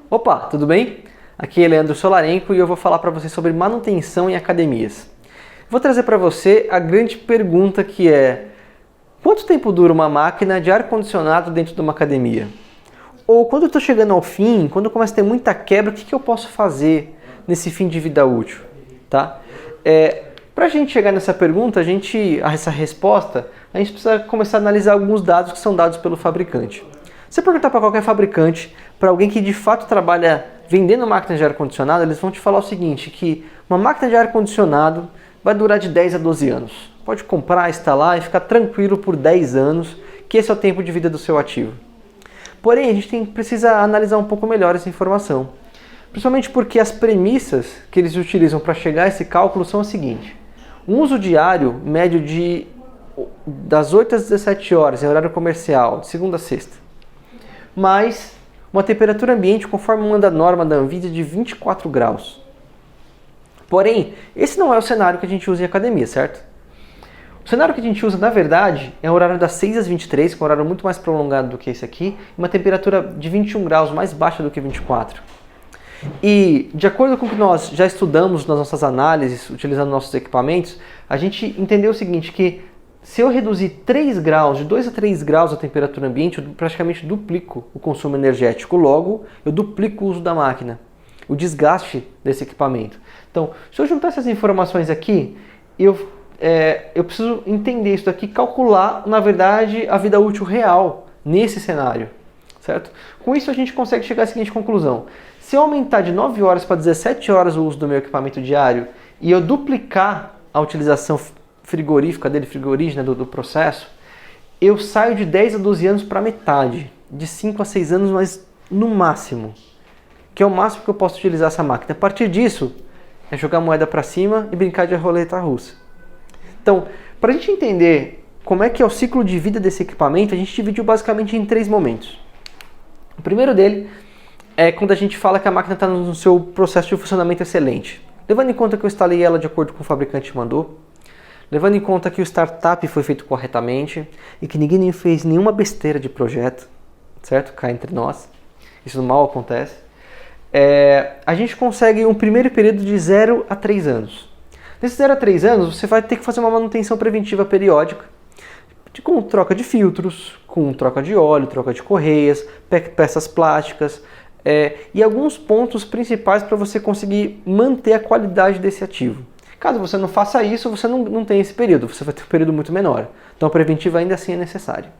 Opa, tudo bem? Aqui é Leandro Solarenko e eu vou falar para você sobre manutenção em academias. Vou trazer para você a grande pergunta que é: quanto tempo dura uma máquina de ar-condicionado dentro de uma academia? Ou quando eu estou chegando ao fim, quando eu começo a ter muita quebra, o que eu posso fazer nesse fim de vida útil? Tá? Para a gente chegar nessa pergunta, essa resposta, a gente precisa começar a analisar alguns dados que são dados pelo fabricante. Se você perguntar para qualquer fabricante, para alguém que de fato trabalha vendendo máquinas de ar-condicionado, eles vão te falar o seguinte, que uma máquina de ar-condicionado vai durar de 10 a 12 anos. Pode comprar, instalar e ficar tranquilo por 10 anos, que esse é o tempo de vida do seu ativo. Porém, a gente precisa analisar um pouco melhor essa informação. Principalmente porque as premissas que eles utilizam para chegar a esse cálculo são as seguintes. Um uso diário médio das 8 às 17 horas em horário comercial, de segunda a sexta, mais uma temperatura ambiente conforme manda a norma da Anvisa de 24 graus. Porém, esse não é o cenário que a gente usa em academia, certo? O cenário que a gente usa, na verdade, é o horário das 6 às 23, que é um horário muito mais prolongado do que esse aqui, e uma temperatura de 21 graus mais baixa do que 24. E, de acordo com o que nós já estudamos nas nossas análises, utilizando nossos equipamentos, a gente entendeu o seguinte, que se eu reduzir 3 graus, de 2 a 3 graus a temperatura ambiente, eu praticamente duplico o consumo energético. Logo, eu duplico o uso da máquina, o desgaste desse equipamento. Então, se eu juntar essas informações aqui, eu preciso entender isso daqui, calcular, na verdade, a vida útil real nesse cenário, certo? Com isso, a gente consegue chegar à seguinte conclusão. Se eu aumentar de 9 horas para 17 horas o uso do meu equipamento diário e eu duplicar a utilização frigorífica dele, frigorígena do processo, eu saio de 10 a 12 anos para metade, de 5 a 6 anos, mas no máximo, que é o máximo que eu posso utilizar essa máquina. A partir disso, é jogar a moeda para cima e brincar de roleta russa. Então, para a gente entender como é que é o ciclo de vida desse equipamento, a gente dividiu basicamente em 3 momentos. O primeiro dele é quando a gente fala que a máquina está no seu processo de funcionamento excelente. Levando em conta que eu instalei ela de acordo com o fabricante mandou, levando em conta que o startup foi feito corretamente e que ninguém fez nenhuma besteira de projeto, certo? Cá entre nós, isso mal acontece. A gente consegue um primeiro período de 0 a 3 anos. Nesses 0 a 3 anos, você vai ter que fazer uma manutenção preventiva periódica, com troca de filtros, com troca de óleo, troca de correias, peças plásticas, e alguns pontos principais para você conseguir manter a qualidade desse ativo. Caso você não faça isso, você não tem esse período, você vai ter um período muito menor. Então a preventiva ainda assim é necessária.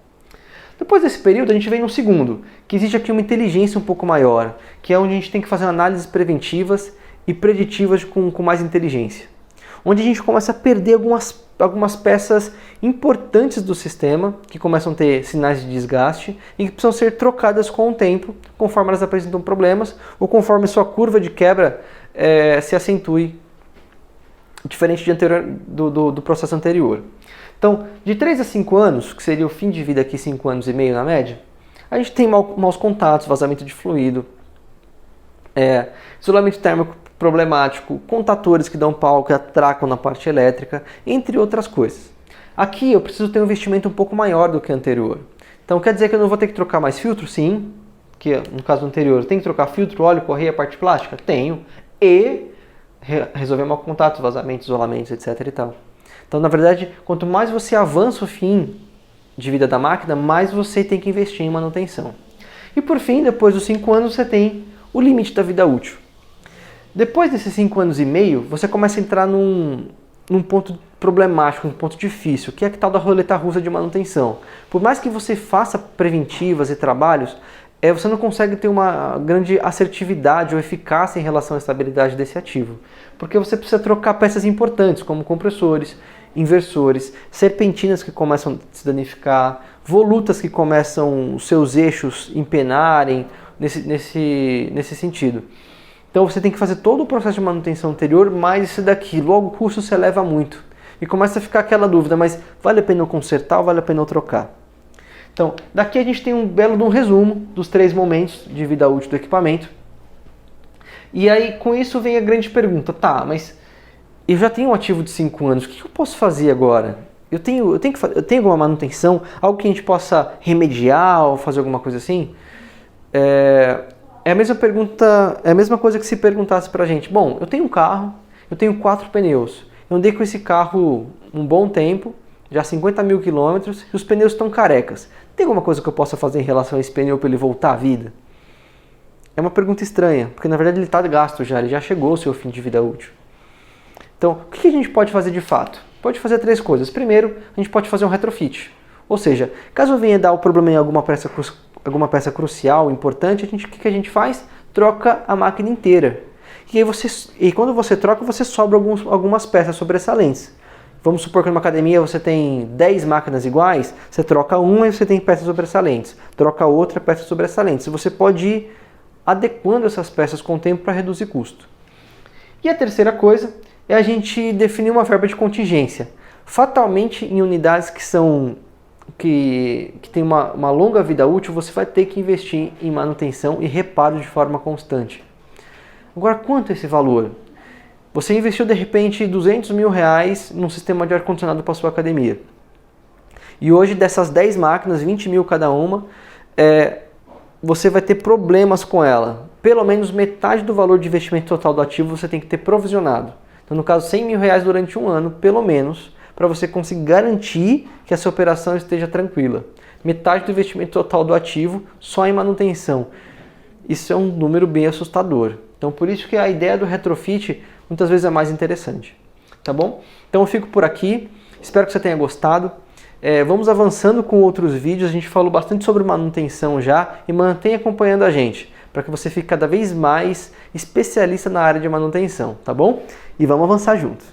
Depois desse período, a gente vem no segundo, que existe aqui uma inteligência um pouco maior, que é onde a gente tem que fazer análises preventivas e preditivas com mais inteligência. Onde a gente começa a perder algumas peças importantes do sistema, que começam a ter sinais de desgaste e que precisam ser trocadas com o tempo, conforme elas apresentam problemas ou conforme sua curva de quebra se acentue, diferente do processo anterior. Então, de 3 a 5 anos, que seria o fim de vida aqui, 5 anos e meio na média, a gente tem maus contatos, vazamento de fluido, isolamento térmico problemático, contatores que dão pau, que atracam na parte elétrica, entre outras coisas. Aqui eu preciso ter um investimento um pouco maior do que o anterior. Então quer dizer que eu não vou ter que trocar mais filtro? Sim, que no caso anterior tem que trocar filtro, óleo, correia, parte plástica? Tenho. E resolver mau contatos, vazamentos, isolamentos, etc. e tal. Então, na verdade, quanto mais você avança o fim de vida da máquina, mais você tem que investir em manutenção. E por fim, depois dos 5 anos, você tem o limite da vida útil. Depois desses 5 anos e meio, você começa a entrar num ponto problemático, um ponto difícil, que é a tal da roleta russa de manutenção. Por mais que você faça preventivas e trabalhos, você não consegue ter uma grande assertividade ou eficácia em relação à estabilidade desse ativo. Porque você precisa trocar peças importantes, como compressores, inversores, serpentinas que começam a se danificar, volutas que começam os seus eixos empenarem, nesse sentido. Então você tem que fazer todo o processo de manutenção anterior, mais esse daqui. Logo o custo se eleva muito. E começa a ficar aquela dúvida, mas vale a pena eu consertar ou vale a pena eu trocar? Então, daqui a gente tem um belo resumo dos 3 momentos de vida útil do equipamento. E aí, com isso, vem a grande pergunta. Tá, mas eu já tenho um ativo de 5 anos, o que eu posso fazer agora? Eu tenho alguma manutenção? Algo que a gente possa remediar ou fazer alguma coisa assim? É a mesma pergunta, é a mesma coisa que se perguntasse pra gente, bom, eu tenho um carro, eu tenho 4 pneus, eu andei com esse carro um bom tempo, já 50 mil quilômetros, e os pneus estão carecas. Tem alguma coisa que eu possa fazer em relação a esse pneu para ele voltar à vida? É uma pergunta estranha, porque na verdade ele está gasto já, ele já chegou ao seu fim de vida útil. Então, o que a gente pode fazer de fato? Pode fazer 3 coisas. Primeiro, a gente pode fazer um retrofit. Ou seja, caso venha dar o problema em alguma peça crucial, importante, o que a gente faz? Troca a máquina inteira. E quando você troca, você sobra algumas peças sobressalentes. Vamos supor que numa academia você tem 10 máquinas iguais, você troca uma e você tem peças sobressalentes. Troca outra, peças sobressalentes. Você pode ir adequando essas peças com o tempo para reduzir custo. E a terceira coisa é a gente definir uma verba de contingência. Fatalmente, em unidades que tem uma longa vida útil, você vai ter que investir em manutenção e reparo de forma constante. Agora, quanto é esse valor? Você investiu de repente 200 mil reais num sistema de ar-condicionado para sua academia. E hoje dessas 10 máquinas, 20 mil cada uma, você vai ter problemas com ela. Pelo menos metade do valor de investimento total do ativo você tem que ter provisionado. Então no caso 100 mil reais durante um ano, pelo menos, para você conseguir garantir que essa operação esteja tranquila. Metade do investimento total do ativo só em manutenção. Isso é um número bem assustador. Então por isso que a ideia do retrofit muitas vezes é mais interessante, tá bom? Então eu fico por aqui, espero que você tenha gostado. Vamos avançando com outros vídeos, a gente falou bastante sobre manutenção já, e mantenha acompanhando a gente, para que você fique cada vez mais especialista na área de manutenção, tá bom? E vamos avançar juntos.